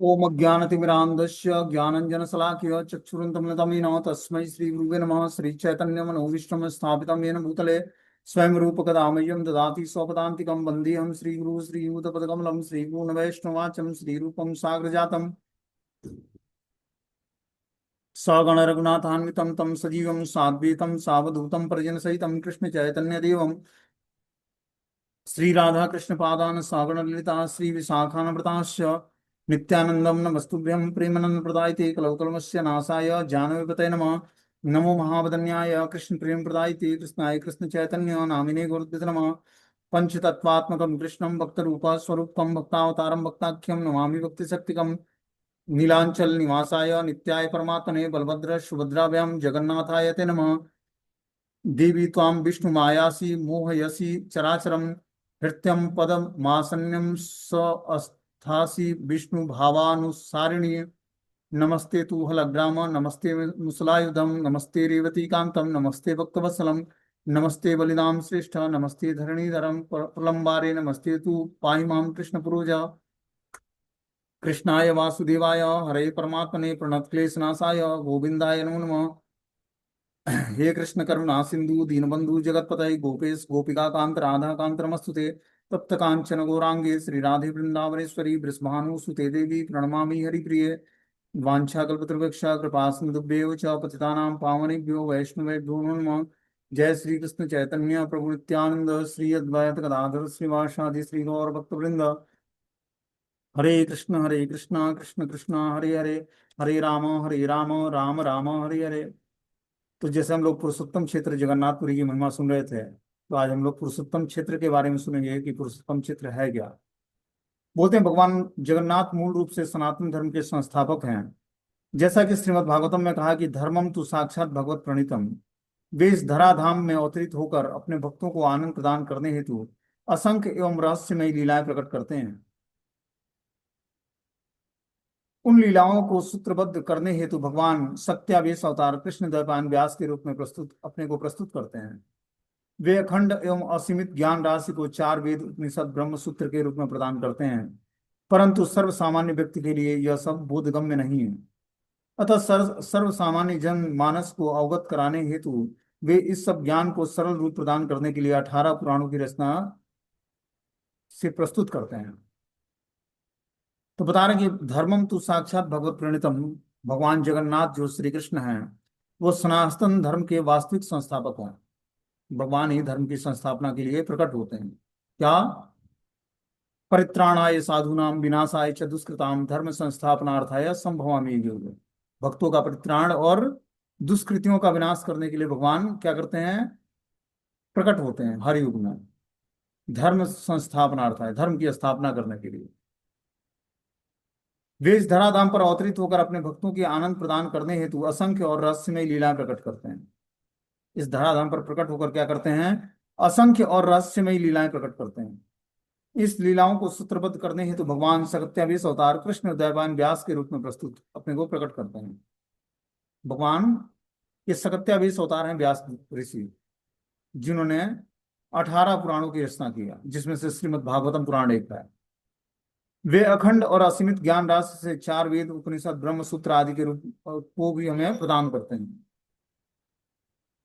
ओम अज्ञानतिमिरान्धस्य ज्ञानञ्जनशलाकया चक्षुरुन्मिलितं तस्मै श्रीगुरुवे नमः। श्रीचैतन्यमनोभीष्टं स्थापितं येन भूतले स्वयं रूपकदा मह्यं ददाति स्वपदान्तिकं वन्देऽहं श्रीगुरुं श्रीयुतपदकमलं श्रीगुणवैष्णवाचं श्रीरूपं साग्रजातं सगण रघुनाथान्वितं तं सजीवं साद्वैतं सावधूतं परिजनसहितं कृष्णचैतन्यदेवं श्रीराधा कृष्णपादान् सागण ललिता श्रीविशाखान्विताश्च नित्यानंदम नमस्तुभ्यं प्रेमानंद प्रदायते कलौकलमस्य नाशाय जानविपतये नमः। नमो महावदन्याय कृष्ण प्रेम प्रदायते कृष्णाय कृष्ण चैतन्य नामिने गुरुद्वित नमः। पंचतत्वात्मकं कृष्णं भक्तरूप स्वरूपं भक्तावतारं भक्ताख्यं नमामि भक्तिशक्तिकं नीलांचल निवासाय नित्याय परमात्मने बलभद्र सुभद्राभ्यां जगन्नाथाय ते नमः। देवी त्वां विष्णुमायासि मोहयसि चराचरं हृत्यं पदमासन्यं स स्थासि विष्णु भावानुसारिणी। नमस्ते तु हलग्राम नमस्ते मुसलायुधम नमस्ते रेवतीकांतम नमस्ते भक्तवत्सलम नमस्ते बलिनाम श्रेष्ठ नमस्ते धरणीधरम प्रलंबारे नमस्ते तु पाहि मां कृष्ण पुरोजा। कृष्णाय वासुदेवाय हरे परमात्मने प्रणतक्लेशनाशाय गोविंदाय नमो नमः। हे कृष्ण करुणा सिंधु दीनबंधु जगतपतये गोपेश गोपिका कांत राधा कांत नमस्तुते। तप्त कांचन गौरांगे श्री राधे वृंदावनेश्वरी बृषभानुसुते देवी प्रणमामि हरिप्रिये। वाञ्छाकल्पतरुभ्यश्च कृपा सिन्धुभ्येव च पतितानां पावनेभ्यो वैष्णवेभ्यो नमो नमः। जय श्री कृष्ण चैतन्य प्रभु नित्यानंद श्री अद्वैत गदाधर श्रीवासादि श्री गौर भक्तवृंद। हरे कृष्ण कृष्ण कृष्ण हरे हरे हरे राम राम राम हरे हरे। तो जैसे हम लोग पुरुषोत्तम क्षेत्र जगन्नाथपुरी की महिमा सुन रहे थे, तो आज हम लोग पुरुषोत्तम क्षेत्र के बारे में सुनेंगे कि पुरुषोत्तम क्षेत्र है क्या। बोलते हैं भगवान जगन्नाथ मूल रूप से सनातन धर्म के संस्थापक हैं। जैसा कि श्रीमद् भागवतम में कहा कि धर्मम तु साक्षात भगवत प्रणीतम। वे इस धराधाम में अवतरित होकर अपने भक्तों को आनंद प्रदान करने हेतु असंख्य एवं रहस्यमयी लीलाएं प्रकट करते हैं। उन लीलाओं को सूत्रबद्ध करने हेतु भगवान सत्यावेश अवतार कृष्ण द्वैपायन व्यास के रूप में प्रस्तुत अपने को प्रस्तुत करते हैं। वे अखंड एवं असीमित ज्ञान राशि को चार वेद उपनिषद ब्रह्म सूत्र के रूप में प्रदान करते हैं, परंतु सर्व सामान्य व्यक्ति के लिए यह सब बोधगम्य नहीं है। अतः सर्व सामान्य जन मानस को अवगत कराने हेतु वे इस सब ज्ञान को सरल रूप प्रदान करने के लिए 18 पुराणों की रचना से प्रस्तुत करते हैं। तो बता रहे हैं कि धर्मम तो साक्षात भगवत प्रणीतम। भगवान जगन्नाथ जो श्री कृष्ण हैं, वो सनातन धर्म के वास्तविक संस्थापक हैं। भगवान ही धर्म की संस्थापना के लिए प्रकट होते हैं। क्या? परित्राणाय साधूनाम विनाशाय च दुष्कृताम धर्म संस्थापनार्थाय संभवामि युगे। भक्तों का परित्राण और दुष्कृतियों का विनाश करने के लिए भगवान क्या करते हैं? प्रकट होते हैं हर युग में। धर्म संस्थापनार्थाय धर्म की स्थापना करने के लिए वे इस धराधाम पर अवतरित होकर अपने भक्तों की आनंद प्रदान करने हेतु असंख्य और रहस्यमय लीला प्रकट करते हैं। इस धराधाम पर प्रकट होकर क्या करते हैं? असंख्य और रहस्यमय लीलाएं प्रकट करते हैं। इस लीलाओं को सूत्रबद्ध करने हेतु भगवान सत्यावेश अवतार कृष्ण द्वैपायन व्यास के रूप में प्रस्तुत अपने को प्रकट करते हैं। भगवान ये सत्यावेश अवतार हैं व्यास ऋषि, जिन्होंने 18 पुराणों की रचना किया, जिसमें से श्रीमद् भागवतम पुराण एक है। वे अखंड और असीमित ज्ञान राशि से चार वेद उपनिषद ब्रह्म सूत्र आदि के रूप को भी हमें प्रदान करते हैं।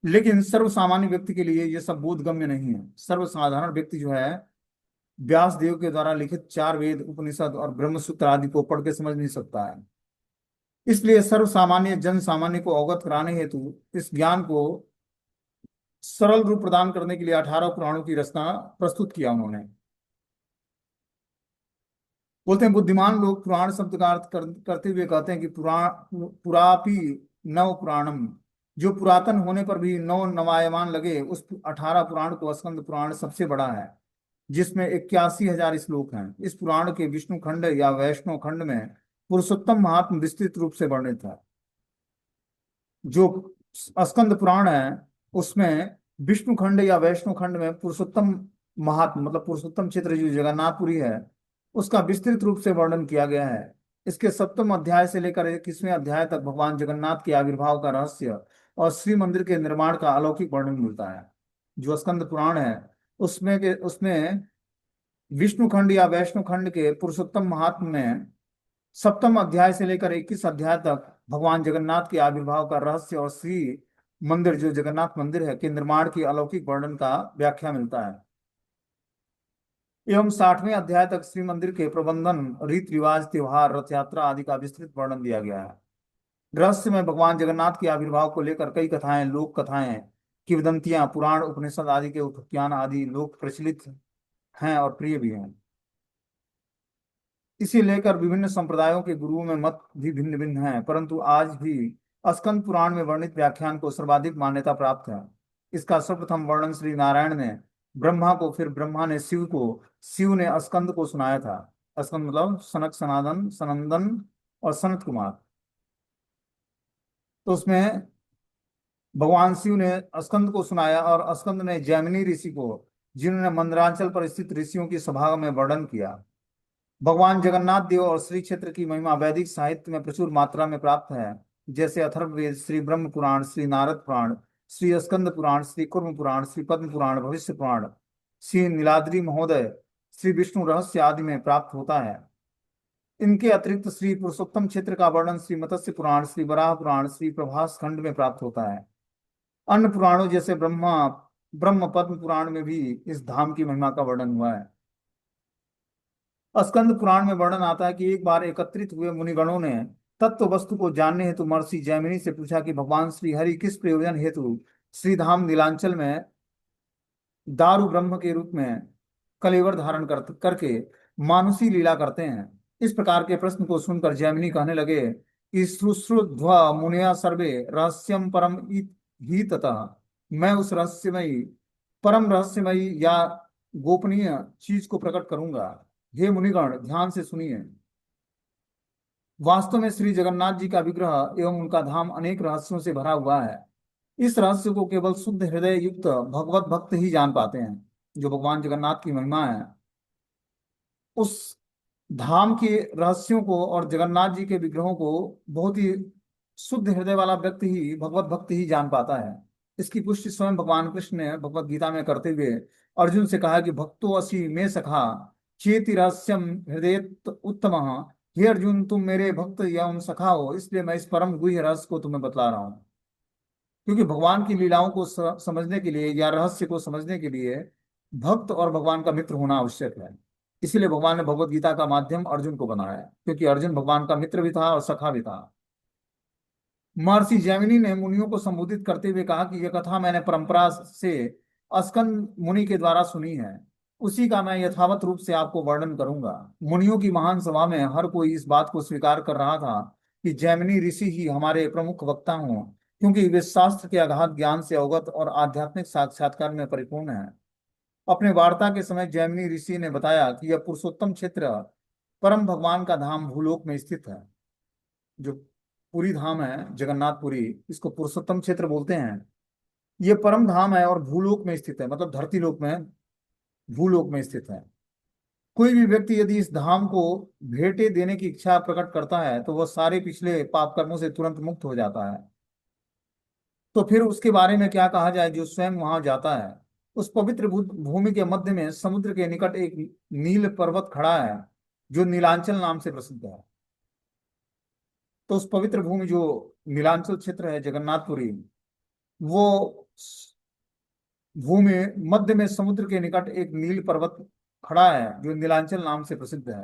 लेकिन सर्व सामान्य व्यक्ति के लिए यह सब बोधगम्य नहीं है। सर्वसाधारण व्यक्ति जो है, व्यास देव के द्वारा लिखित चार वेद उपनिषद और ब्रह्म सूत्र आदि को पढ़ के समझ नहीं सकता है। इसलिए सर्व सामान्य जन सामान्य को अवगत कराने हेतु इस ज्ञान को सरल रूप प्रदान करने के लिए 18 पुराणों की रचना प्रस्तुत किया उन्होंने। बोलते हैं बुद्धिमान लोग पुराण शब्द का अर्थ करते हुए कहते हैं कि पुरापि नव पुराणम। जो पुरातन होने पर भी नव नवायमान लगे, उस 18 पुराण को स्कंद पुराण सबसे बड़ा है, जिसमें 81,000 श्लोक हैं। इस पुराण के विष्णु खंड या वैष्णव खंड में पुरुषोत्तम महात्म विस्तृत रूप से वर्णित है। जो स्कंद पुराण है उसमें विष्णु खंड या वैष्णव खंड में पुरुषोत्तम महात्म मतलब पुरुषोत्तम क्षेत्र जो जगन्नाथपुरी है, उसका विस्तृत रूप से वर्णन किया गया है। इसके 7वें अध्याय से लेकर 21वें अध्याय तक भगवान जगन्नाथ के आविर्भाव का रहस्य और श्री मंदिर के निर्माण का अलौकिक वर्णन मिलता है। जो स्कंद पुराण है उसमें विष्णु खंड या वैष्णव खंड के पुरुषोत्तम महात्म में सप्तम अध्याय से लेकर 21 अध्याय तक भगवान जगन्नाथ के आविर्भाव का रहस्य और श्री मंदिर जो जगन्नाथ मंदिर है के निर्माण की अलौकिक वर्णन का व्याख्या मिलता है। एवं 60वें अध्याय तक श्री मंदिर के प्रबंधन, रीति रिवाज, त्योहार, रथ यात्रा आदि का विस्तृत वर्णन दिया गया है। रहस्य में भगवान जगन्नाथ के आविर्भाव को लेकर कई कथाएं, लोक कथाएं, किंवदंतियां, पुराण, उपनिषद आदि के उपाख्यान आदि लोक प्रचलित हैं और प्रिय भी हैं। इसे लेकर विभिन्न संप्रदायों के गुरुओं में मत भी भिन्न भिन्न हैं, परंतु आज भी स्कंद पुराण में वर्णित व्याख्यान को सर्वाधिक मान्यता प्राप्त है। इसका सर्वप्रथम वर्णन श्री नारायण ने ब्रह्मा को, फिर ब्रह्मा ने शिव को, शिव ने स्कंद को सुनाया था। स्कंद मतलब सनक, सनातन, सनंदन और सनत कुमार। तो उसमें भगवान शिव ने स्कंद को सुनाया और स्कंद ने जैमिनी ऋषि को, जिन्होंने मंदरांचल पर स्थित ऋषियों की सभा में वर्णन किया। भगवान जगन्नाथ देव और श्री क्षेत्र की महिमा वैदिक साहित्य में प्रचुर मात्रा में प्राप्त है, जैसे अथर्ववेद, श्री ब्रह्म पुराण, श्री नारद पुराण, श्री स्कंद पुराण, श्री कुर्म पुराण, श्री पद्म पुराण, भविष्य पुराण, श्री नीलाद्रि महोदय, श्री विष्णु रहस्य आदि में प्राप्त होता है। इनके अतिरिक्त श्री पुरुषोत्तम क्षेत्र का वर्णन श्री मत्स्य पुराण, श्री वराह पुराण, श्री प्रभास खंड में प्राप्त होता है। अन्य पुराणों जैसे ब्रह्म पद्म पुराण में भी इस धाम की महिमा का वर्णन हुआ है। स्कंद पुराण में वर्णन आता है कि एक बार एकत्रित हुए मुनिगणों ने तत्व वस्तु को जानने हेतु महर्षि जैमिनी से पूछा कि भगवान श्री हरि किस प्रयोजन हेतु श्रीधाम नीलांचल में दारु ब्रह्म के रूप में कलेवर धारण करके मानुषी लीला करते हैं। इस प्रकार के प्रश्न को सुनकर जैमिनी कहने लगे कि श्रुश्रुध्वा मुनिया सर्वे रहस्यम परम ही ततः, मैं उस रहस्यमयी, परम रहस्यमयी या गोपनीय चीज को प्रकट करूंगा। हे मुनिगण, ध्यान से सुनिए। वास्तव में श्री जगन्नाथ जी का विग्रह एवं उनका धाम अनेक रहस्यों से भरा हुआ है। इस रहस्य को केवल शुद्ध हृदय युक्त भगवत भक्त ही जान पाते हैं। जो भगवान जगन्नाथ की महिमा है, उस धाम के रहस्यों को और जगन्नाथ जी के विग्रहों को बहुत ही शुद्ध हृदय वाला व्यक्ति ही, भगवत भक्त ही जान पाता है। इसकी पुष्टि स्वयं भगवान कृष्ण ने भगवत गीता में करते हुए अर्जुन से कहा कि भक्तो असि में सखा चेति रहस्यम हृदय उत्तम। हे अर्जुन, तुम मेरे भक्त या उन सखा हो, इसलिए मैं इस परम गुह्य रहस्य को तुम्हें बतला रहा हूँ। क्योंकि भगवान की लीलाओं को समझने के लिए या रहस्य को समझने के लिए भक्त और भगवान का मित्र होना आवश्यक है। इसीलिए भगवान ने भगवत गीता का माध्यम अर्जुन को बनाया है, क्योंकि अर्जुन भगवान का मित्र भी था और सखा भी था। महर्षि जैमिनी ने मुनियों को संबोधित करते हुए कहा कि यह कथा मैंने परंपरा से अस्कंद मुनि के द्वारा सुनी है, उसी का मैं यथावत रूप से आपको वर्णन करूंगा। मुनियों की महान सभा में हर कोई इस बात को स्वीकार कर रहा था कि जैमिनी ऋषि ही हमारे प्रमुख वक्ता हों, क्योंकि वे शास्त्र के अगाध ज्ञान से अवगत और आध्यात्मिक साक्षात्कार में परिपूर्ण है। अपने वार्ता के समय जैमिनी ऋषि ने बताया कि यह पुरुषोत्तम क्षेत्र परम भगवान का धाम भूलोक में स्थित है। जो पुरी धाम है, जगन्नाथपुरी, इसको पुरुषोत्तम क्षेत्र बोलते हैं। ये परम धाम है और भूलोक में स्थित है, मतलब धरती लोक में, भूलोक में स्थित है। कोई भी व्यक्ति यदि इस धाम को भेंटे देने की इच्छा प्रकट करता है तो वह सारे पिछले पाप कर्मों से तुरंत मुक्त हो जाता है। तो फिर उसके बारे में क्या कहा जाए जो स्वयं वहां जाता है। उस पवित्र भूमि के मध्य में समुद्र के निकट एक नील पर्वत खड़ा है, जो नीलांचल नाम से प्रसिद्ध है। तो उस पवित्र भूमि जो नीलांचल क्षेत्र है जगन्नाथपुरी, वो भूमि मध्य में समुद्र के निकट एक नील पर्वत खड़ा है, जो नीलांचल नाम से प्रसिद्ध है।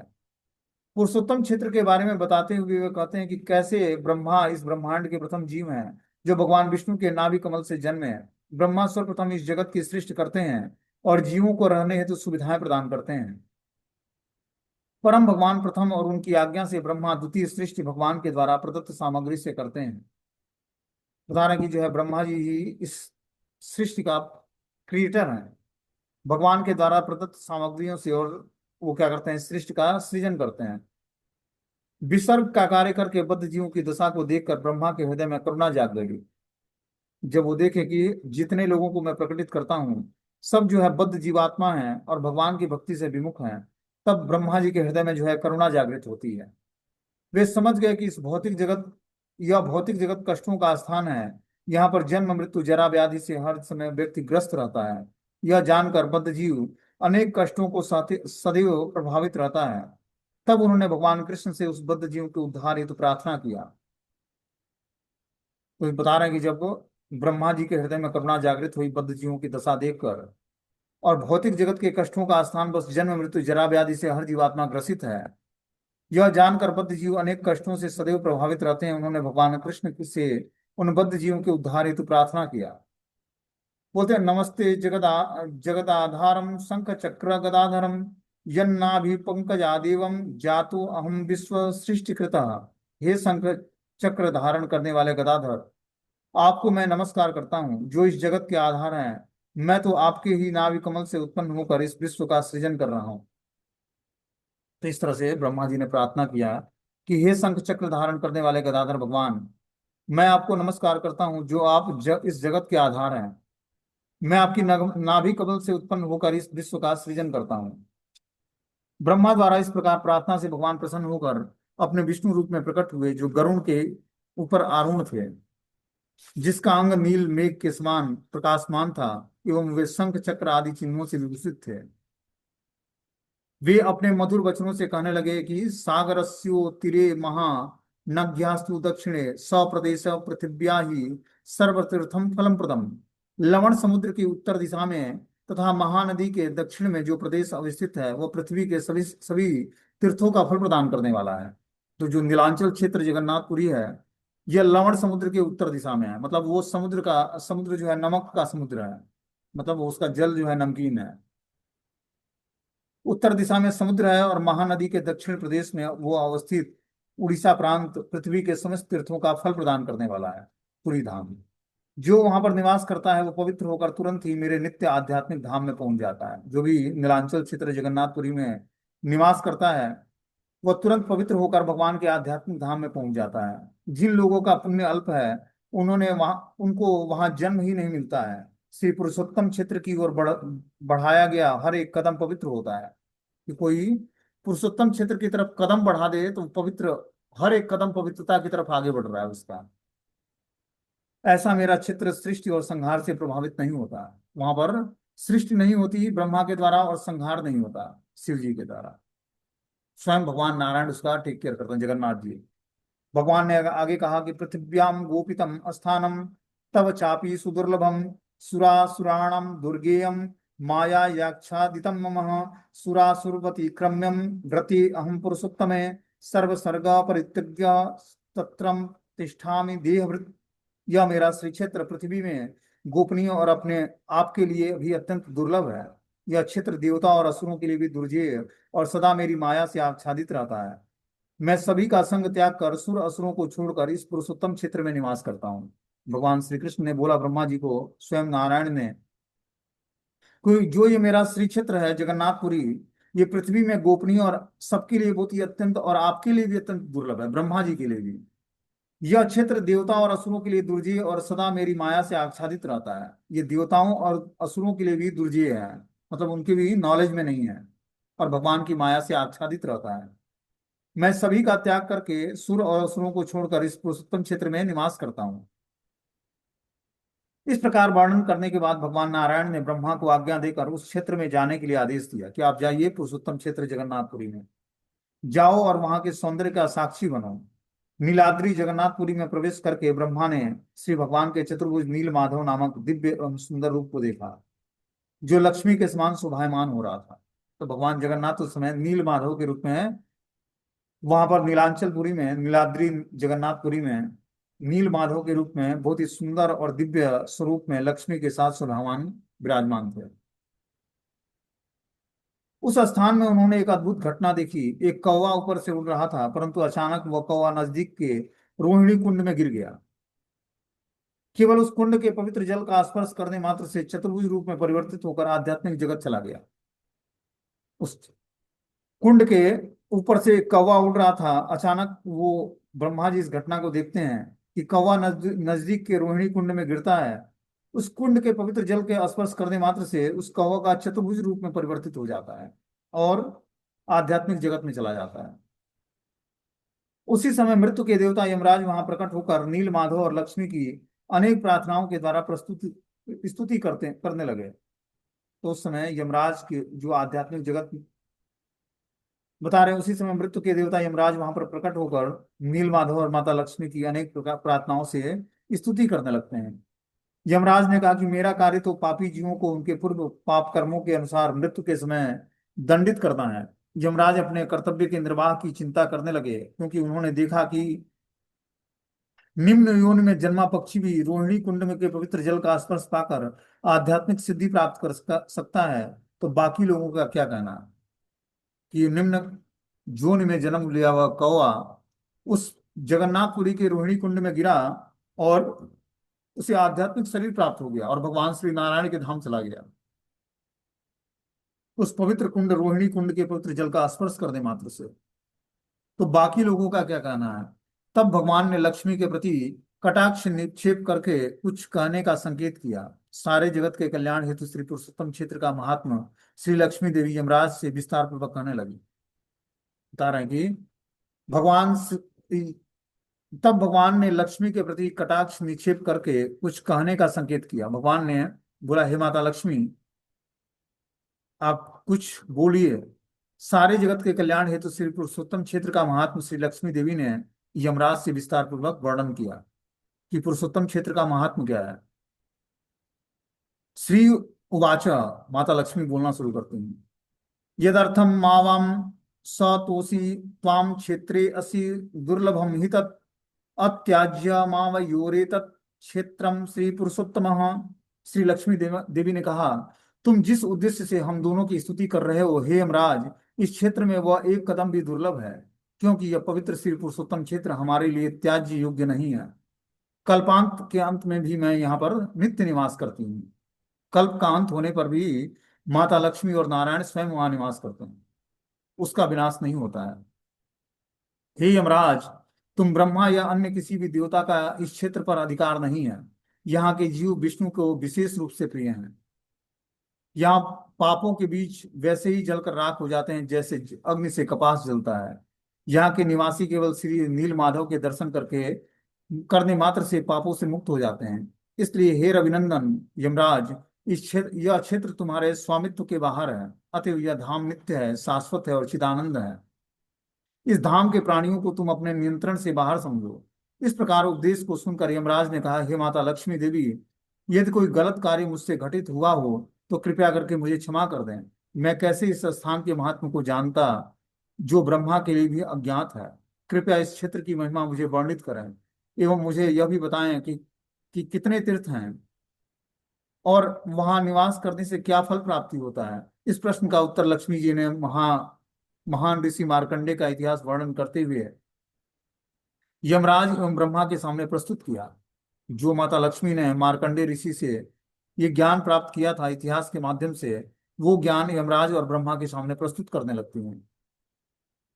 पुरुषोत्तम क्षेत्र के बारे में बताते हुए वे कहते हैं कि कैसे ब्रह्मा इस ब्रह्मांड के प्रथम जीव हैं, जो भगवान विष्णु के नाभि कमल से जन्मे। ब्रह्मा सर्वप्रथम इस जगत की सृष्टि करते हैं और जीवों को रहने हेतु सुविधाएं प्रदान करते हैं। परम भगवान प्रथम और उनकी आज्ञा से ब्रह्मा द्वितीय सृष्टि भगवान के द्वारा प्रदत्त सामग्री से करते हैं। बता रहे हैं कि जो है ब्रह्मा जी ही इस सृष्टि का क्रिएटर है, भगवान के द्वारा प्रदत्त सामग्रियों से, और वो क्या करते हैं, सृष्टि का सृजन करते हैं। विसर्ग का कार्य करके बद्ध जीवों की दशा को देखकर ब्रह्मा के हृदय में करुणा जाग गई। जब वो देखे कि जितने लोगों को मैं प्रकटित करता हूँ सब जो है बद्ध जीवात्मा हैं और भगवान की भक्ति से विमुख हैं, तब ब्रह्मा जी के हृदय में जो है करुणा जागृत होती है। वे समझ गए कि इस भौतिक जगत, यह भौतिक जगत कष्टों का स्थान है। यहाँ पर जन्म मृत्यु जरा व्याधि से हर समय व्यक्ति ग्रस्त रहता है। यह जानकर बद्ध जीव अनेक कष्टों को सदैव प्रभावित रहता है। तब उन्होंने भगवान कृष्ण से उस बद्ध जीव के उद्धार हेतु प्रार्थना किया। तो ये बता रहे हैं कि जब ब्रह्मा जी के हृदय में करुणा जागृत हुई बद्ध जीवों की दशा देखकर, और भौतिक जगत के कष्टों का स्थान बस जन्म मृत्यु जरा व्याधि से हर जीवात्मा ग्रसित है, यह जानकर बद्ध जीव अनेक कष्टों से सदैव प्रभावित रहते हैं, उन्होंने भगवान कृष्ण से उन बद्ध जीवों के उद्धार हेतु प्रार्थना किया। बोलते हैं, नमस्ते जगदाधारम शंख चक्र गदाधरम यन्नाभि पंकजादेवम जातु अहम विश्व सृष्टि कृतः। हे शंख चक्र धारण करने वाले गदाधर, आपको मैं नमस्कार करता हूँ जो इस जगत के आधार हैं। मैं तो आपके ही नाभि कमल से उत्पन्न होकर इस विश्व का सृजन कर रहा हूँ। तो इस तरह से ब्रह्मा जी ने प्रार्थना किया कि हे शंख चक्र धारण करने वाले गदाधर भगवान, मैं आपको नमस्कार करता हूँ जो आप इस जगत के आधार हैं। मैं आपकी नाभि कमल से उत्पन्न होकर इस विश्व का सृजन करता हूँ। ब्रह्मा द्वारा इस प्रकार प्रार्थना से भगवान प्रसन्न होकर अपने विष्णु रूप में प्रकट हुए, जो गरुड़ के ऊपर आरूढ़ थे, जिसका अंग नील मेघ के समान प्रकाशमान था, एवं वे शंख चक्र आदि चिन्हों से विभूषित थे। वे अपने मधुर वचनों से कहने लगे कि सागरस्यो तीरे महा नघ्यास्तु दक्षिणे सप्रदेश पृथिव्या ही सर्वतीर्थम फलम प्रदम। लवण समुद्र की उत्तर दिशा में तथा महानदी के दक्षिण में जो प्रदेश अवस्थित है, वह पृथ्वी के सभी सभी तीर्थों का फल प्रदान करने वाला है। तो जो नीलांचल क्षेत्र जगन्नाथपुरी है, यह लवण समुद्र के उत्तर दिशा में है। मतलब वो समुद्र जो है नमक का समुद्र है, मतलब वो उसका जल जो है नमकीन है। उत्तर दिशा में समुद्र है और महानदी के दक्षिण प्रदेश में वो अवस्थित उड़ीसा प्रांत पृथ्वी के समस्त तीर्थों का फल प्रदान करने वाला है, पुरी धाम। जो वहां पर निवास करता है वो पवित्र होकर तुरंत ही मेरे नित्य आध्यात्मिक धाम में पहुंच जाता है। जो भी नीलांचल क्षेत्र जगन्नाथपुरी में निवास करता है, वह तुरंत पवित्र होकर भगवान के आध्यात्मिक धाम में पहुंच जाता है। जिन लोगों का पुण्य अल्प है, उनको वहां जन्म ही नहीं मिलता है। श्री पुरुषोत्तम क्षेत्र की ओर बढ़ाया गया हर एक कदम पवित्र होता है। कि कोई पुरुषोत्तम क्षेत्र की तरफ कदम बढ़ा दे तो पवित्र, हर एक कदम पवित्रता की तरफ आगे बढ़ रहा है उसका। ऐसा मेरा क्षेत्र सृष्टि और संहार से प्रभावित नहीं होता। वहां पर सृष्टि नहीं होती ब्रह्मा के द्वारा, और संहार नहीं होता शिव जी के द्वारा। स्वयं भगवान नारायण उसका टेक केयर करते हैं, जगन्नाथ जी। भगवान ने आगे कहा कि पृथिव्याम गोपितम स्थानम तव चापि सुदुर्लभम सुरासुराणाम दुर्गेयम माया याच्छादितम मम सुरासुरवती क्रम्यम व्रति अहम पुरुषोत्तमे सर्वसर्ग परित्यज्य तत्रम तिष्ठामि देहभृत। यह मेरा श्री क्षेत्र पृथ्वी में गोपनीय और अपने आप के लिए भी अत्यंत दुर्लभ है। यह क्षेत्र देवता और असुरों के लिए भी दुर्जेय और सदा मेरी माया से आच्छादित रहता है। मैं सभी का संग त्याग कर सुर असुरों को छोड़कर इस पुरुषोत्तम क्षेत्र में निवास करता हूँ। भगवान श्री कृष्ण ने बोला ब्रह्मा जी को, स्वयं नारायण ने, कोई जो ये मेरा श्री क्षेत्र है जगन्नाथपुरी, ये पृथ्वी में गोपनीय और सबके लिए बहुत ही अत्यंत, और आपके लिए भी अत्यंत दुर्लभ है, ब्रह्मा जी के लिए भी। यह क्षेत्र देवता और असुरों के लिए दुर्जय और सदा मेरी माया से आच्छादित रहता है। ये देवताओं और असुरों के लिए भी दुर्जय है, मतलब उनके भी नॉलेज में नहीं है, और भगवान की माया से आच्छादित रहता है। मैं सभी का त्याग करके सुर और असुरों को छोड़कर इस पुरुषोत्तम क्षेत्र में निवास करता हूँ। इस प्रकार वर्णन करने के बाद भगवान नारायण ने ब्रह्मा को आज्ञा देकर उस क्षेत्र में जाने के लिए आदेश दिया कि आप जाइए पुरुषोत्तम क्षेत्र जगन्नाथपुरी में, जाओ और वहां के सौंदर्य का साक्षी बनो। नीलाद्री जगन्नाथपुरी में प्रवेश करके ब्रह्मा ने श्री भगवान के चतुर्भुज नील माधव नामक दिव्य एवं सुंदर रूप को देखा, जो लक्ष्मी के समान शोभायमान हो रहा था। तो भगवान जगन्नाथ उस समय नील माधव के रूप में वहां पर नीलांचलपुरी में, नीलाद्री जगन्नाथपुरी में नील माधव के रूप में बहुत ही सुंदर और दिव्य स्वरूप में लक्ष्मी के साथ सुधावान विराजमान थे। उस स्थान में उन्होंने एक अद्भुत घटना देखी। एक कौवा ऊपर से उड़ रहा था, परंतु अचानक वह कौवा नजदीक के रोहिणी कुंड में गिर गया। केवल उस कुंड के पवित्र जल का स्पर्श करने मात्र से चतुर्भुज रूप में परिवर्तित होकर आध्यात्मिक जगत चला गया। उस कुंड के ऊपर से एक कौवा उड़ रहा था। अचानक वो ब्रह्मा जी इस घटना को देखते हैं कि कौवा नजदीक के रोहिणी कुंड में गिरता है। उस कुंड के पवित्र जल के स्पर्श करने मात्र से उस कौवा का चतुर्भुज रूप में परिवर्तित हो जाता है और आध्यात्मिक जगत में चला जाता है। उसी समय मृत्यु के देवता यमराज वहां प्रकट होकर नील माधव और लक्ष्मी की अनेक प्रार्थनाओं के द्वारा प्रस्तुति स्तुति करने लगे। तो उस समय यमराज के जो आध्यात्मिक जगत बता रहे हैं, उसी समय मृत्यु के देवता यमराज वहां पर प्रकट होकर नील माधव और माता लक्ष्मी की अनेक प्रकार प्रार्थनाओं से स्तुति करने लगते हैं। यमराज ने कहा कि मेरा कार्य तो पापी जीवों को उनके पूर्व पाप कर्मों के अनुसार मृत्यु के समय दंडित करना है। यमराज अपने कर्तव्य के निर्वाह की चिंता करने लगे, क्योंकि उन्होंने देखा कि निम्न योनि में जन्मा पक्षी भी रोहिणी कुंड में के पवित्र जल का स्पर्श पाकर आध्यात्मिक सिद्धि प्राप्त कर सकता है, तो बाकी लोगों का क्या कहना। कि निम्न जोन में जन्म लिया हुआ कौवा उस जगन्नाथपुरी के रोहिणी कुंड में गिरा और उसे आध्यात्मिक शरीर प्राप्त हो गया और भगवान श्री नारायण के धाम चला गया। उस पवित्र कुंड रोहिणी कुंड के पवित्र जल का स्पर्श करने मात्र से, तो बाकी लोगों का क्या कहना है। तब भगवान ने लक्ष्मी के प्रति कटाक्ष निक्षेप करके कुछ कहने का संकेत किया। सारे जगत के कल्याण हेतु श्री पुरुषोत्तम क्षेत्र का महात्मा श्री लक्ष्मी देवी यमराज से विस्तार पूर्वक कहने लगी। बता रहे हैं कि भगवान तब भगवान ने लक्ष्मी के प्रति कटाक्ष निक्षेप करके कुछ कहने का संकेत किया। भगवान ने बोला, हे माता लक्ष्मी, आप कुछ बोलिए। सारे जगत के कल्याण हेतु श्री पुरुषोत्तम क्षेत्र का महात्मा श्री लक्ष्मी देवी ने यमराज से विस्तार पूर्वक वर्णन किया कि पुरुषोत्तम क्षेत्र का महात्मा क्या है। श्री उवाच, माता लक्ष्मी बोलना शुरू करती हैं, यदर्थम मावाम स तोषी त्वाम क्षेत्रे असि दुर्लभम हि तत् अत्याज्य मावयोरे तत् क्षेत्रम श्री पुरुषोत्तम। श्री लक्ष्मी देवी ने कहा, तुम जिस उद्देश्य से हम दोनों की स्तुति कर रहे हो हे यमराज, इस क्षेत्र में वह एक कदम भी दुर्लभ है, क्योंकि यह पवित्र श्री पुरुषोत्तम क्षेत्र हमारे लिए त्याज्य योग्य नहीं है। कल्पांत के अंत में भी मैं यहाँ पर नित्य निवास करती हूँ। कल्प का अंत होने पर भी माता लक्ष्मी और नारायण स्वयं वहां निवास करते हैं, उसका विनाश नहीं होता है। हे यमराज, तुम ब्रह्मा या अन्य किसी भी देवता का इस क्षेत्र पर अधिकार नहीं है। यहाँ के जीव विष्णु को विशेष रूप से प्रिय हैं। यहाँ पापों के बीच वैसे ही जलकर राख हो जाते हैं जैसे अग्नि से कपास जलता है। यहाँ के निवासी केवल श्री नील माधव के दर्शन करके करने मात्र से पापों से मुक्त हो जाते हैं। इसलिए हे रविनंदन यमराज, इस क्षेत्र यह क्षेत्र तुम्हारे स्वामित्व के बाहर है, अतएव यह धाम नित्य है, शाश्वत है और चिदानंद है। इस धाम के प्राणियों को तुम अपने नियंत्रण से बाहर समझो। इस प्रकार उपदेश को सुनकर यमराज ने कहा, हे माता लक्ष्मी देवी, यदि कोई गलत कार्य मुझसे घटित हुआ हो तो कृपया करके मुझे क्षमा कर दें। मैं कैसे इस स्थान के महात्मा को जानता, जो ब्रह्मा के लिए भी अज्ञात है। कृपया इस क्षेत्र की महिमा मुझे वर्णित करें एवं मुझे यह भी बताएं कि कितने तीर्थ हैं और वहां निवास करने से क्या फल प्राप्ति होता है। इस प्रश्न का उत्तर लक्ष्मी जी ने महान ऋषि मार्कंडे का इतिहास वर्णन करते हुए यमराज एवं ब्रह्मा के सामने प्रस्तुत किया। जो माता लक्ष्मी ने मार्कंडे ऋषि से ये ज्ञान प्राप्त किया था इतिहास के माध्यम से, वो ज्ञान यमराज और ब्रह्मा के सामने प्रस्तुत करने लगती हैं।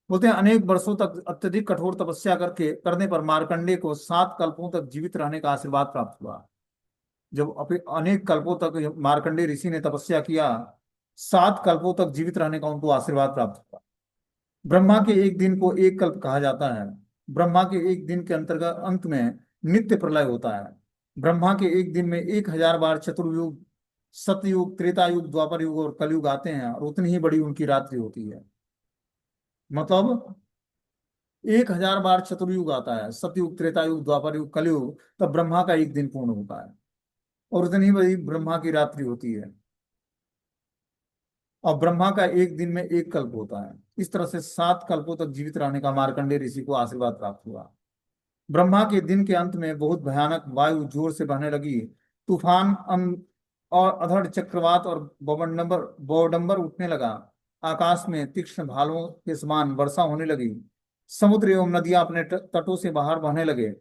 बोलते हैं, अनेक वर्षों तक अत्यधिक कठोर तपस्या करने पर मार्कंडे को 7 कल्पों तक जीवित रहने का आशीर्वाद प्राप्त हुआ। जब अनेक कल्पों तक मार्कंडे ऋषि ने तपस्या किया, 7 कल्पों तक जीवित रहने का उनको आशीर्वाद प्राप्त हुआ। ब्रह्मा के एक दिन को एक कल्प कहा जाता है। ब्रह्मा के एक दिन के अंतर्गत अंत में नित्य प्रलय होता है। ब्रह्मा के एक दिन में 1000 बार चतुर्युग, सतयुग, त्रेता युग, द्वापर युग और कलयुग आते हैं, और उतनी ही बड़ी उनकी रात्रि होती है। मतलब 1000 बार चतुर्युग आता है, सतयुग, त्रेता युग, द्वापर युग, कलयुग, तब ब्रह्मा का एक दिन पूर्ण होता है और उतनी ही बड़ी ब्रह्मा की रात्रि होती है। और ब्रह्मा का एक दिन में एक कल्प होता है। इस तरह से 7 कल्पों तक जीवित रहने का मार्कंडेय ऋषि को आशीर्वाद प्राप्त हुआ। ब्रह्मा के दिन के अंत में बहुत भयानक वायु जोर से बहने लगी। तूफान और अधड़ चक्रवात और बौडंबर उठने लगा। आकाश में तीक्ष्ण भालों के समान वर्षा होने लगी। समुद्र एवं नदियां अपने तटों से बाहर बहने लगे।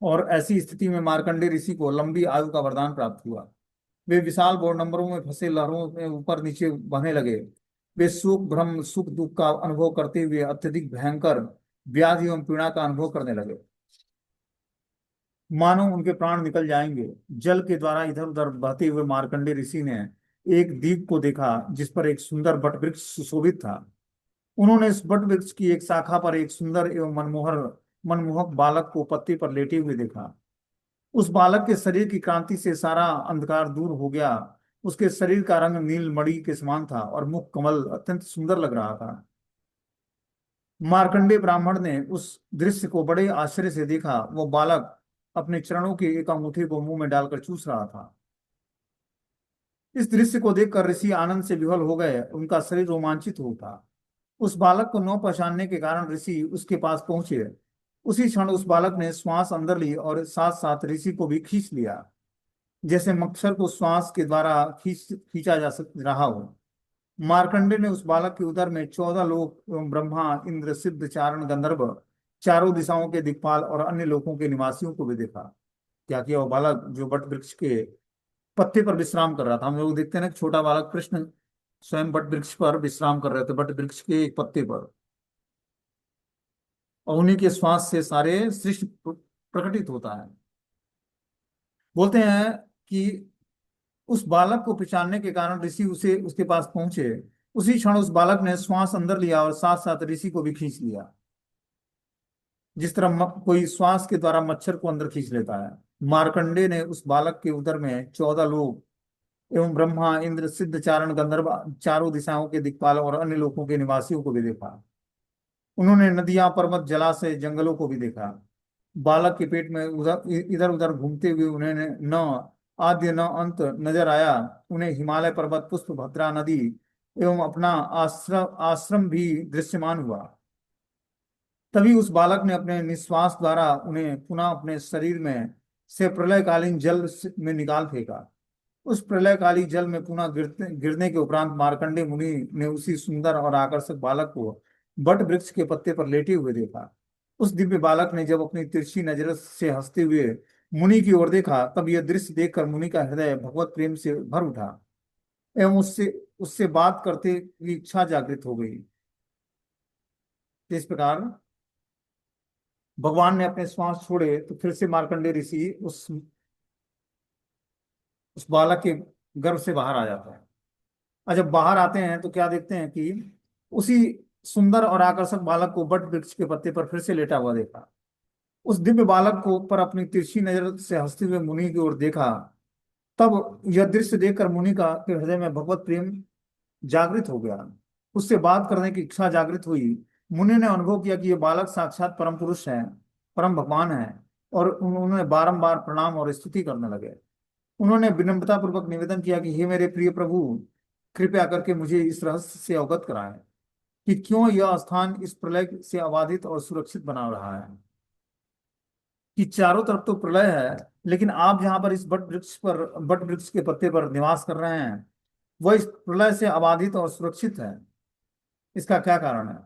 और ऐसी स्थिति में मार्कंडेय ऋषि को लंबी आयु का वरदान प्राप्त हुआ। वे विशाल बौड़ंबरों में फंसे लहरों में ऊपर नीचे बहने लगे। वे सुख भ्रम सुख दुख का अनुभव करते हुए अत्यधिक भयंकर व्याधि एवं पीड़ा का अनुभव करने लगे, मानो उनके प्राण निकल जाएंगे। जल के द्वारा इधर उधर बहते हुए मार्कंडेय ऋषि ने एक द्वीप को देखा जिस पर एक सुंदर बट वृक्ष सुशोभित था। उन्होंने इस बट वृक्ष की एक शाखा पर एक सुंदर एवं मनमोहक बालक को पत्ते पर लेटे हुए देखा। उस बालक के शरीर की कांति से सारा अंधकार दूर हो गया। उसके शरीर का रंग नील मणि के समान था और मुख कमल अत्यंत सुंदर लग रहा था। मार्कंडेय ब्राह्मण ने उस दृश्य को बड़े आश्चर्य से देखा। वो बालक अपने चरणों की एक अंगूठी को मुंह में डालकर चूस रहा था। इस दृश्य को देखकर ऋषि आनंद से विह्वल हो गए, उनका शरीर रोमांचित हो उठा। उस बालक को न पहचानने के कारण ऋषि उसके पास पहुंचे। उसी क्षण उस बालक ने श्वास अंदर ली और साथ साथ ऋषि को भी खींच लिया, जैसे मच्छर को श्वास के द्वारा खींचा जा रहा हो। मार्कंडे ने उस बालक के उदर में 14 लोक एवं ब्रह्मा, इंद्र, सिद्ध, चारण, गंधर्व, चारों दिशाओं के दिक्पाल और अन्य लोकों के निवासियों को भी देखा। क्या किया वो बालक, जो वट वृक्ष के पत्ते पर विश्राम कर रहा था। हम लोग देखते हैं ना कि छोटा बालक कृष्ण स्वयं वट वृक्ष पर विश्राम कर रहे थे, वट वृक्ष के एक पत्ते पर, और उन्हीं के श्वास से सारे सृष्टि प्रकटित होता है। बोलते हैं कि उस बालक को पहचानने के कारण ऋषि उसे उसके पास पहुंचे। उसी क्षण उस बालक ने श्वास अंदर लिया और साथ साथ ऋषि को भी खींच लिया, जिस तरह कोई श्वास के द्वारा मच्छर को अंदर खींच लेता है। मार्कंडे ने उस बालक के उदर में 14 लोग एवं ब्रह्मा, इंद्र, सिद्ध, चारण, गंधर्व, चारों दिशाओं के दिक्पाल और अन्य लोकों के निवासियों को भी देखा। उन्होंने नदियां, पर्वत, जलाशय, जंगलों को भी देखा। बालक के पेट में उधर इधर उधर घूमते हुए उन्हें न आद्य न अंत नजर आया। उन्हें हिमालय पर्वत, पुष्प, भद्रा नदी एवं अपना आश्रम आश्रम भी दृश्यमान हुआ। तभी उस बालक ने अपने निश्वास द्वारा उन्हें पुनः अपने शरीर में से प्रलयकालीन जल में निकाल फेंका। उस प्रलयकाली जल में पुनः गिरने के उपरांत मार्कंडे मुनि ने उसी सुंदर और आकर्षक बालक को बट वृक्ष के पत्ते पर लेटे हुए देखा। उस दिव्य बालक ने जब अपनी तिरछी नजर से हंसते हुए मुनि की ओर देखा, तब यह दृश्य देखकर मुनि का हृदय भगवत प्रेम से भर उठा एवं उससे उससे बात करते की इच्छा जागृत हो गई। इस प्रकार भगवान ने अपने श्वास छोड़े तो फिर से मार्कंडे ऋषि उस बालक के गर्भ से बाहर आ जाता है। और जब बाहर आते हैं तो क्या देखते हैं कि उसी सुंदर और आकर्षक बालक को बट वृक्ष के पत्ते पर फिर से लेटा हुआ देखा। उस दिव्य बालक को पर अपनी तिरछी नजर से हंसते हुए मुनि की ओर देखा। तब यह दृश्य देखकर मुनि का के हृदय में भगवत प्रेम जागृत हो गया। उससे बात करने की इच्छा जागृत हुई। मुनि ने अनुभव किया कि यह बालक साक्षात परम पुरुष है, परम भगवान है, और उन्होंने बारंबार प्रणाम और स्तुति करने लगे। उन्होंने विनम्रता पूर्वक निवेदन किया कि हे मेरे प्रिय प्रभु, कृपया करके मुझे इस रहस्य से अवगत कराएं कि क्यों यह स्थान इस प्रलय से अबाधित और सुरक्षित बना रहा है। कि चारों तरफ तो प्रलय है, लेकिन आप जहां पर इस बट वृक्ष के पत्ते पर निवास कर रहे हैं, वह इस प्रलय से अबाधित और सुरक्षित है। इसका क्या कारण है?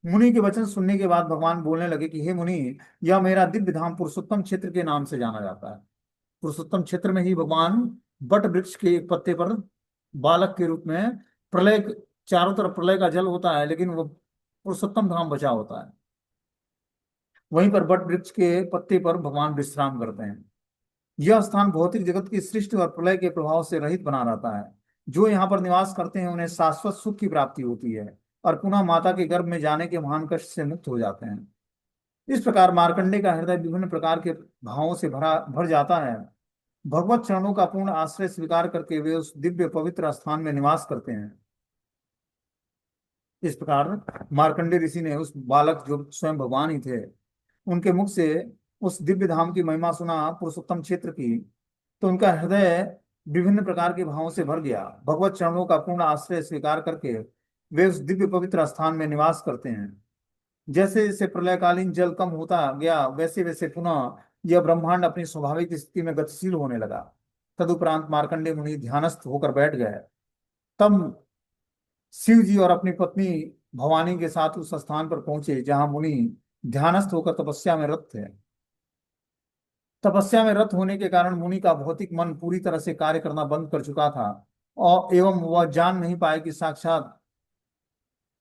मुनि के वचन सुनने के बाद भगवान बोलने लगे कि हे मुनि, यह मेरा दिव्य धाम पुरुषोत्तम क्षेत्र के नाम से जाना जाता है। पुरुषोत्तम क्षेत्र में ही भगवान बट वृक्ष के एक पत्ते पर बालक के रूप में प्रलय, चारों तरफ प्रलय का जल होता है, लेकिन वो पुरुषोत्तम धाम बचा होता है। वहीं पर बट वृक्ष के पत्ते पर भगवान विश्राम करते हैं। यह स्थान भौतिक जगत की सृष्टि और प्रलय के प्रभाव से रहित बना रहता है। जो यहाँ पर निवास करते हैं उन्हें शाश्वत सुख की प्राप्ति होती है और पुनः माता के गर्भ में जाने के महान कष्ट से मुक्त हो जाते हैं। इस प्रकार मार्कंडे का हृदय विभिन्न प्रकार के भावों से भर जाता है। भगवत चरणों का पूर्ण आश्रय स्वीकार करके वे उस दिव्य पवित्र स्थान में निवास करते हैं। इस प्रकार मार्कंडे ऋषि ने उस बालक, जो स्वयं भगवान ही थे, उनके मुख से उस दिव्य धाम की महिमा सुना, पुरुषोत्तम क्षेत्र की, तो उनका हृदय विभिन्न प्रकार के भावों से भर गया। भगवत चरणों का पूर्ण आश्रय स्वीकार करके वे उस दिव्य पवित्र स्थान में निवास करते हैं। जैसे जैसे प्रलयकालीन जल कम होता गया, वैसे वैसे पुनः यह ब्रह्मांड अपनी स्वाभाविक स्थिति में गतिशील होने लगा। तदुपरांत मार्कंडे मुनि ध्यानस्थ होकर बैठ गए। तब शिव जी और अपनी पत्नी भवानी के साथ उस स्थान पर पहुंचे जहां मुनि ध्यानस्थ होकर तपस्या में रत थे। तपस्या में रत होने के कारण मुनि का भौतिक मन पूरी तरह से कार्य करना बंद कर चुका था, और एवं वह जान नहीं पाए कि साक्षात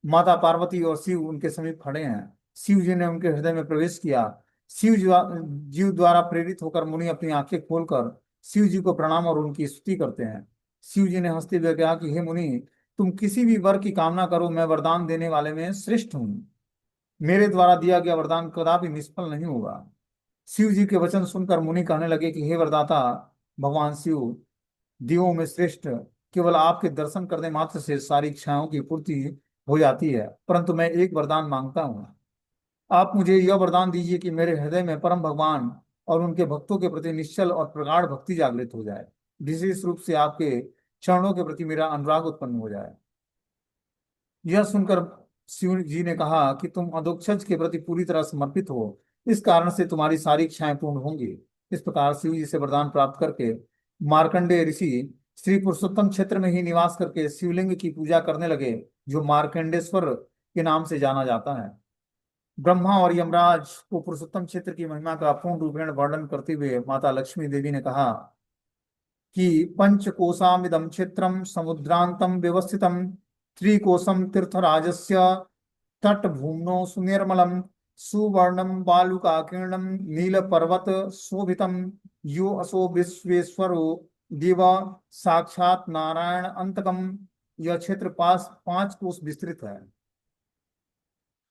माता पार्वती और शिव उनके समीप खड़े हैं। शिव जी ने उनके हृदय में प्रवेश किया। जीव द्वारा प्रेरित होकर मुनि अपनी आंखें खोलकर शिव जी को प्रणाम और उनकी स्तुति करते हैं। शिव जी ने हंसते हुए कहा कि हे मुनि, तुम किसी भी वर की कामना करो, मैं वरदान देने वाले में श्रेष्ठ हूँ। मेरे द्वारा दिया गया वरदान कदापि निष्फल नहीं होगा। शिव जी के वचन सुनकर मुनि कहने लगे कि हे वरदाता भगवान शिव, देवों में श्रेष्ठ, केवल आपके दर्शन करने मात्र से सारी इच्छाओं की पूर्ति हो जाती है, परंतु मैं एक वरदान मांगता हूँ। आप मुझे यह वरदान दीजिए कि मेरे हृदय में परम भगवान और उनके भक्तों के प्रति निश्चल और प्रगाढ़ भक्ति जागृत हो जाए, विशेष रूप से आपके चरणों के प्रति मेरा अनुराग उत्पन्न हो जाए। यह सुनकर शिव जी ने कहा कि तुम अधोक्षज के प्रति पूरी तरह समर्पित हो, इस कारण से तुम्हारी सारी इच्छाएं पूर्ण होंगी। इस प्रकार शिव जी से वरदान प्राप्त करके मार्कंडेय ऋषि श्री पुरुषोत्तम क्षेत्र में ही निवास करके शिवलिंग की पूजा करने लगे, जो मार्कंडेश्वर के नाम से जाना जाता है। ब्रह्मा और यमराज को पुरुषोत्तम क्षेत्र की महिमा का पूर्ण रूपेण वर्णन करते हुए माता लक्ष्मी देवी ने कहा कि पंचकोशामिदं क्षेत्रम समुद्रांतम व्यवस्थितम त्रिकोशम तीर्थराजस्य तटभूम्नो सुनिर्मलम सुवर्णम बालुकाकीर्णम नीलपर्वत शोभितम यो असो विश्वेश्वरो देव साक्षात नारायण अंतकम। यह क्षेत्र पास 5 कोस विस्तृत है,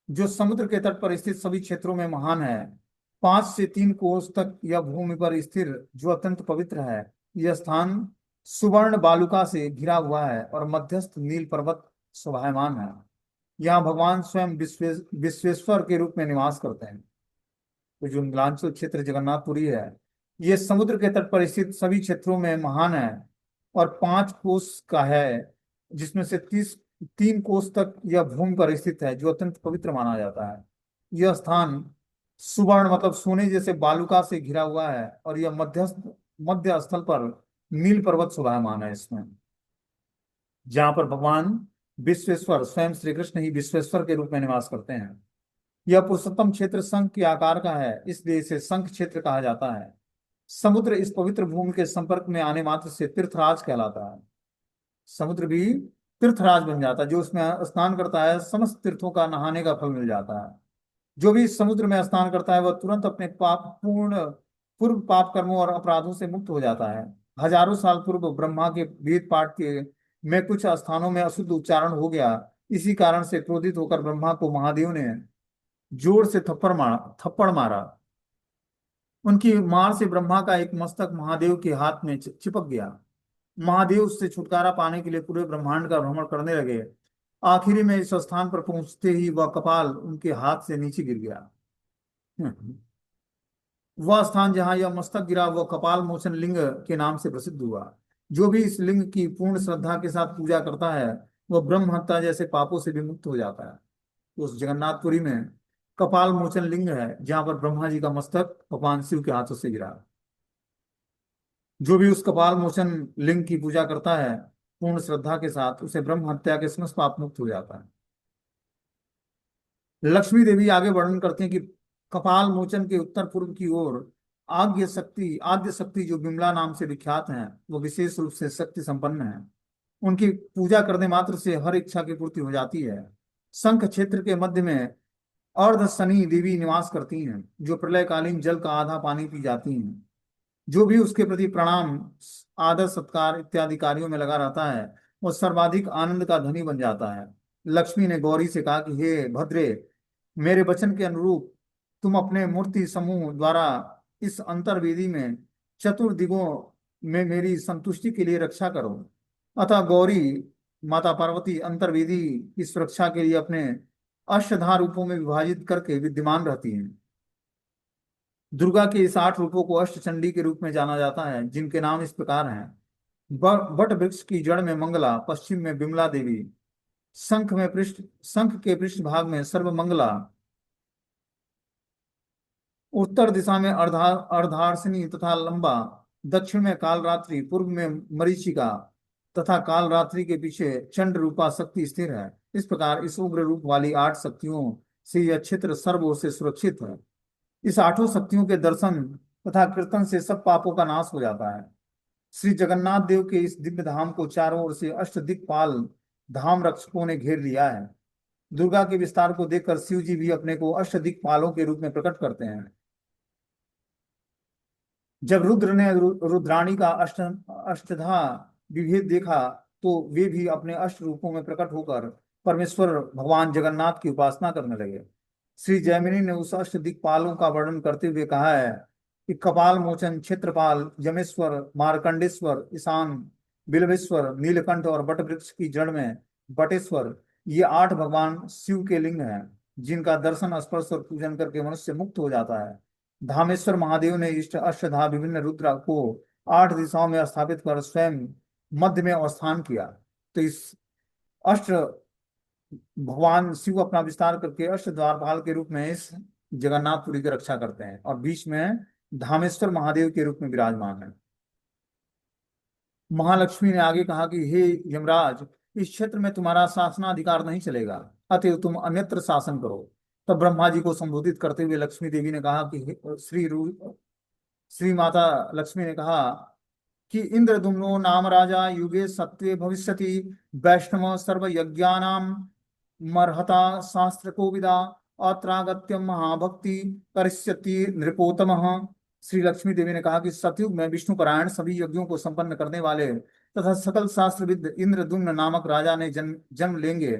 जो समुद्र के तट पर स्थित सभी क्षेत्रों में महान है। 5 से 3 कोस तक यह भूमि पर स्थिर, जो अत्यंत पवित्र है। यह स्थान सुवर्ण बालुका से घिरा हुआ है और मध्यस्थ नील पर्वत शोभायमान है। यहाँ भगवान स्वयं विश्वेश्वर के रूप में निवास करते हैं। तो जो नीलांचल क्षेत्र जगन्नाथपुरी है, ये समुद्र के तट पर स्थित सभी क्षेत्रों में महान है और 5 कोस का है, जिसमें से 3 कोस तक यह भूमि पर स्थित है, जो अत्यंत पवित्र माना जाता है। यह स्थान सुवर्ण मतलब सोने जैसे बालुका से घिरा हुआ है और यह मध्य स्थल पर नील पर्वत शोभायमान है इसमें, जहाँ पर भगवान विश्वेश्वर स्वयं श्री कृष्ण ही विश्वेश्वर के रूप में निवास करते हैं। यह पुरुषोत्तम क्षेत्र शंख के आकार का है, इसलिए इसे शंख क्षेत्र कहा जाता है। समुद्र इस पवित्र भूमि के संपर्क में आने मात्र से तीर्थराज कहलाता है। समुद्र भी तीर्थराज बन जाता है, जो उसमें स्नान करता है समस्त तीर्थों का नहाने का फल मिल जाता है। जो भी इस समुद्र में स्नान करता है वह तुरंत अपने पूर्व पाप कर्मों और अपराधों से मुक्त हो जाता है। हजारों साल पूर्व ब्रह्मा के वेद पाठ के में कुछ स्थानों में अशुद्ध उच्चारण हो गया। इसी कारण से क्रोधित होकर ब्रह्मा को महादेव ने जोर से थप्पड़ मारा। उनकी मार से ब्रह्मा का एक मस्तक महादेव के हाथ में चिपक गया। महादेव उससे छुटकारा पाने के लिए पूरे ब्रह्मांड का भ्रमण करने लगे। आखिरी में इस स्थान पर पहुंचते ही वह कपाल उनके हाथ से नीचे गिर गया। वह स्थान जहां यह मस्तक गिरा वह कपाल मोचन लिंग के नाम से प्रसिद्ध हुआ। जो भी इस लिंग की पूर्ण श्रद्धा के साथ पूजा करता है वह ब्रह्म हत्या जैसे पापों से भी मुक्त हो जाता है। तो उस जगन्नाथपुरी में कपाल मोचन लिंग है, जहां पर ब्रह्मा जी का मस्तक भगवान शिव के हाथों से गिरा। जो भी उस कपाल मोचन लिंग की पूजा करता है पूर्ण श्रद्धा के साथ, उसे ब्रह्म हत्या के समस्त पाप मुक्त हो जाता है। लक्ष्मी देवी आगे वर्णन करती हैं कि कपाल मोचन के उत्तर पूर्व की ओर आद्य शक्ति जो बिमला नाम से विख्यात हैं, वो विशेष रूप से शक्ति संपन्न है। उनकी पूजा करने मात्र से हर इच्छा की पूर्ति हो जाती है। शंख क्षेत्र के मध्य में अर्ध शनि देवी निवास करती हैं, जो प्रलयकालीन जल का आधा पानी पी जाती हैं। जो भी उसके प्रति प्रणाम आदर सत्कार इत्यादि कार्यों में लगा रहता है वो सर्वाधिक आनंद का धनी बन जाता है। लक्ष्मी ने गौरी से कहा कि हे भद्रे, मेरे वचन के अनुरूप तुम अपने मूर्ति समूह द्वारा इस अंतर्वेदी में चतुर्दिगों में मेरी संतुष्टि के लिए रक्षा करो। अतः गौरी माता पार्वती अंतर्वेदी की सुरक्षा के लिए अपने अष्टधा रूपों में विभाजित करके विद्यमान रहती हैं। दुर्गा के इस 8 रूपों को अष्टचंडी के रूप में जाना जाता है, जिनके नाम इस प्रकार हैं। वट वृक्ष की जड़ में मंगला, पश्चिम में बिमला देवी, शंख के पृष्ठ भाग में सर्वमंगला, उत्तर दिशा में अर्धार्षिणी तथा लंबा, दक्षिण में कालरात्रि, पूर्व में मरीचिका तथा कालरात्रि के पीछे चंड रूपा शक्ति स्थिर है। इस प्रकार इस उग्र रूप वाली 8 शक्तियों से यह क्षेत्र सर्व ओर से सुरक्षित है। इस 8 शक्तियों के दर्शन तथा कीर्तन से सब पापों का नाश हो जाता है। श्री जगन्नाथ देव के इस दिव्य धाम को चारों ओर से अष्टदिक्पाल धाम रक्षकों ने घेर लिया है। दुर्गा के विस्तार को देखकर शिव जी भी अपने को अष्टदिक्पालों के रूप में प्रकट करते हैं। जब रुद्र ने रुद्राणी का अष्टधा विभेद देखा तो वे भी अपने अष्ट रूपों में प्रकट होकर परमेश्वर भगवान जगन्नाथ की उपासना करने लगे। श्री जैमिनी ने उस अष्ट दिक्पालों का वर्णन करते हुए कहा है कि कपाल मोचन, क्षेत्रपाल, यमेश्वर, मार्कंडेश्वर, ईशान, बिल्वेश्वर, नीलकंठ और बट वृक्ष की जड़ में बटेश्वर, ये 8 भगवान शिव के लिंग हैं। जिनका दर्शन स्पर्श और पूजन करके मनुष्य मुक्त हो जाता है। धामेश्वर महादेव ने इष्ट अष्टधा विभिन्न रुद्र को 8 दिशाओं में स्थापित कर स्वयं मध्य में अवस्थान किया। तो इस अष्ट भगवान शिव अपना विस्तार करके अष्ट द्वारपाल के रूप में इस जगन्नाथपुरी की रक्षा करते हैं, और बीच में धामेश्वर महादेव के रूप में विराजमान है। महालक्ष्मी ने आगे कहा कि हे यमराज, इस क्षेत्र में तुम्हारा शासनाधिकार नहीं चलेगा, अतएव तुम अन्यत्र शासन करो। तब ब्रह्मा जी को संबोधित करते हुए लक्ष्मी देवी ने कहा कि श्री माता लक्ष्मी ने कहा कि इंद्रदुम्नो नाम राजा युगे सत्वे भविष्यति, वैष्णव सर्व यज्ञानाम मर्हता शास्त्र कोविदा, अत्रागत्यम महाभक्ति करिष्यति नृपोतमः। श्री लक्ष्मी देवी ने कहा कि सतयुग में विष्णु परायण सभी यज्ञों को संपन्न करने वाले तथा सकल शास्त्रविद इंद्रदुम्न नामक राजा ने जन्म लेंगे।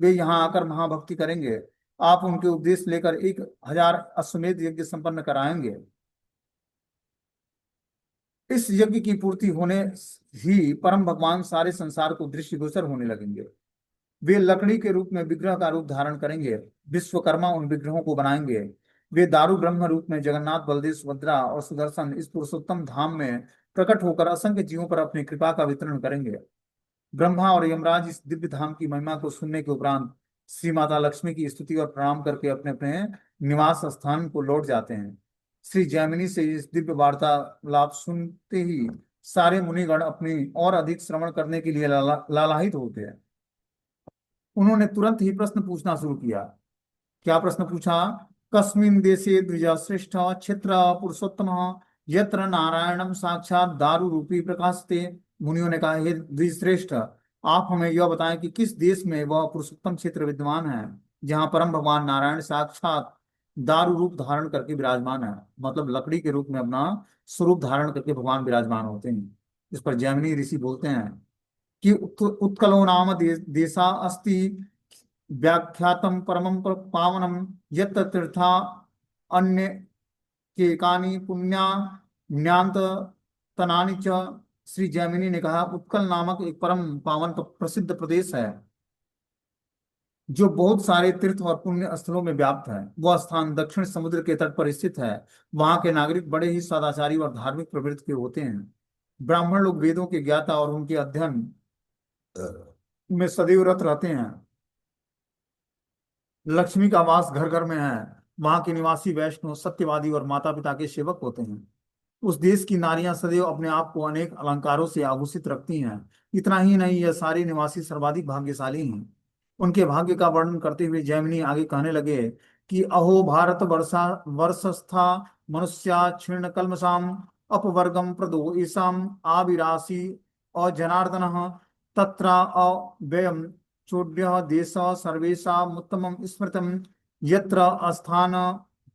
वे यहाँ आकर महाभक्ति करेंगे। आप उनके उपदेश लेकर 1000 अश्वमेध यज्ञ संपन्न कराएंगे। इस यज्ञ की पूर्ति होने ही परम भगवान सारे संसार को दृष्टिगोचर होने लगेंगे। वे लकड़ी के रूप में विग्रह का रूप धारण करेंगे। विश्वकर्मा उन विग्रहों को बनाएंगे। वे दारू ब्रह्म रूप में जगन्नाथ, बलदेव, सुभद्रा और सुदर्शन इस पुरुषोत्तम धाम में प्रकट होकर असंख्य जीवों पर अपनी कृपा का वितरण करेंगे। ब्रह्मा और यमराज इस दिव्य धाम की महिमा को सुनने के उपरांत श्री माता लक्ष्मी की स्तुति और प्रणाम करके अपने अपने निवास स्थान को लौट जाते हैं। श्री जैमिनी से इस दिव्य वार्तालाप सुनते ही सारे मुनिगण अपनी और अधिक श्रवण करने के लिए लालायित होते हैं। उन्होंने तुरंत ही प्रश्न पूछना शुरू किया। क्या प्रश्न पूछा? कस्मिन देशे द्विजश्रेष्ठ क्षेत्र पुरुषोत्तम यत्र नारायणम साक्षात दारु रूपी प्रकाशते। मुनियों ने कहा, हे द्विजश्रेष्ठ, आप हमें यह बताएं कि किस देश में वह पुरुषोत्तम क्षेत्र विद्यमान है जहाँ परम भगवान नारायण साक्षात दारु रूप धारण करके विराजमान है। मतलब लकड़ी के रूप में अपना स्वरूप धारण करके भगवान विराजमान होते हैं। इस पर जैमिनी ऋषि बोलते हैं कि उत्कलो नाम देशा अस्ति व्याख्यातम परमं पावनम यत् तीर्था अन्य के कानि पुण्या न्यांत तनानि च। श्री जैमिनी ने कहा, उत्कल नामक एक परम पावन प्रसिद्ध प्रदेश है जो बहुत सारे तीर्थ और पुण्य स्थलों में व्याप्त है। वह स्थान दक्षिण समुद्र के तट पर स्थित है। वहां के नागरिक बड़े ही सदाचारी और धार्मिक प्रवृत्ति के होते हैं। ब्राह्मण लोग वेदों के ज्ञाता और उनके अध्ययन में सदैव रत रहते हैं। लक्ष्मी का वास घर घर में है। वहां के निवासी वैष्णव, सत्यवादी और माता पिता के सेवक होते हैं। उस देश की नारियां सदैव अपने आप को अनेक अलंकारों से आभूषित रखती हैं। इतना ही नहीं, यह सारे निवासी सर्वाधिक भाग्यशाली हैं। उनके भाग्य का वर्णन करते हुए जैमिनी आगे कहने लगे कि अहो भारत वर्षा वर्षस्था मनुष्या क्षीर्ण कल्मषाम अपवर्गम प्रदो ईसाम आविरासी अजनार्दन तत्र अव्ययम चोड्य देश सर्वेषामुत्तमं स्मृतम यत्र अस्थान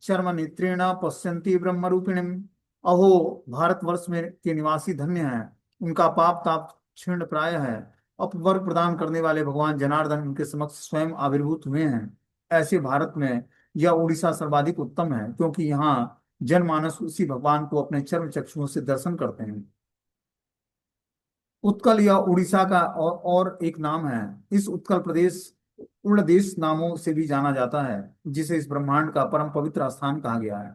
चर्म नेत्रेण पश्यन्ति ब्रह्मरूपिणीम। अहो भारतवर्ष में के निवासी धन्य हैं, उनका पाप ताप क्षीण प्राय है। अपवर्ग प्रदान करने वाले भगवान जनार्दन उनके समक्ष स्वयं आविर्भूत हुए हैं। ऐसे भारत में यह उड़ीसा सर्वाधिक उत्तम है, क्योंकि यहाँ जनमानस उसी भगवान को अपने चर्म चक्षुओं से दर्शन करते हैं। उत्कल या उड़ीसा का और एक नाम है। इस उत्कल प्रदेश उर्ण देश नामों से भी जाना जाता है, जिसे इस ब्रह्मांड का परम पवित्र स्थान कहा गया है।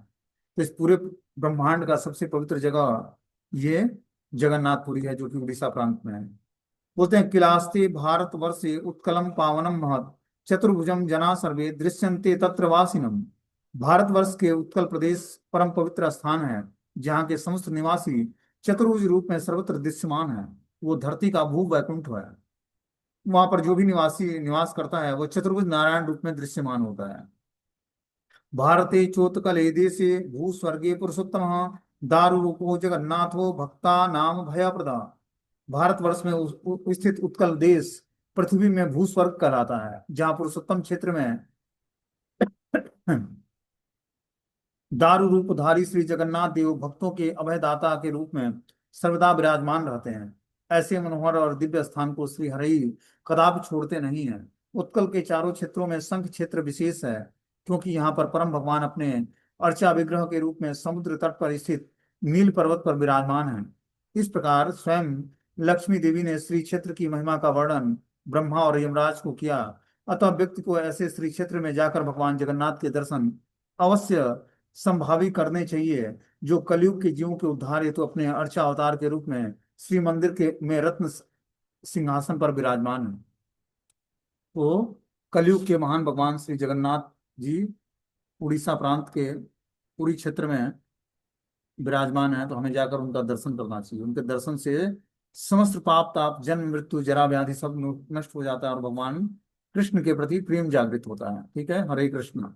तो इस पूरे ब्रह्मांड का सबसे पवित्र जगह ये जगन्नाथपुरी है, जो कि उड़ीसा प्रांत में है। बोलते हैं, किलास्ते भारत वर्षे उत्कलम पावनम महत चतुर्भुजम जना सर्वे दृश्यन्ते तत्र वासिनम। भारतवर्ष के उत्कल प्रदेश परम पवित्र स्थान है, जहाँ के समस्त निवासी चतुर्भुज रूप में सर्वत्र दृश्यमान है। वो धरती का भू वैकुंठ है। वहां पर जो भी निवासी निवास करता है वो चतुर्भुज नारायण रूप में दृश्यमान होता है। भारते चोत्कले देशे भू स्वर्गे पुरुषोत्तम दारु रूपो जगन्नाथो भक्ता नाम भयप्रदा। भारतवर्ष में स्थित उत्कल देश पृथ्वी में भूस्वर्ग कहलाता है, जहाँ पुरुषोत्तम क्षेत्र में दारु रूपधारी श्री जगन्नाथ देव भक्तों के अभयदाता के रूप में सर्वदा विराजमान रहते हैं। ऐसे मनोहर और दिव्य स्थान को श्री हरि कदापि छोड़ते नहीं है। उत्कल के चारों क्षेत्रों में शंख क्षेत्र विशेष है, क्योंकि यहाँ पर परम भगवान अपने अर्चा विग्रह के रूप में समुद्र तट पर स्थित नील पर्वत पर विराजमान है। इस प्रकार स्वयं लक्ष्मी देवी ने श्री क्षेत्र की महिमा का वर्णन ब्रह्मा और यमराज को किया। अतः व्यक्ति को ऐसे श्री क्षेत्र में जाकर भगवान जगन्नाथ के दर्शन अवश्य संभावी करने चाहिए, जो कलयुग के जीवों के उद्धार हेतु अपने अर्चा अवतार के रूप में श्री मंदिर के में रत्न सिंहासन पर विराजमान है। तो कलयुग के महान भगवान श्री जगन्नाथ जी उड़ीसा प्रांत के पुरी क्षेत्र में विराजमान है, तो हमें जाकर उनका दर्शन करना चाहिए। उनके दर्शन से समस्त पाप ताप जन्म मृत्यु जरा व्याधि सब नष्ट हो जाता है और भगवान कृष्ण के प्रति प्रेम जागृत होता है। ठीक है, हरे कृष्ण।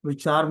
विचार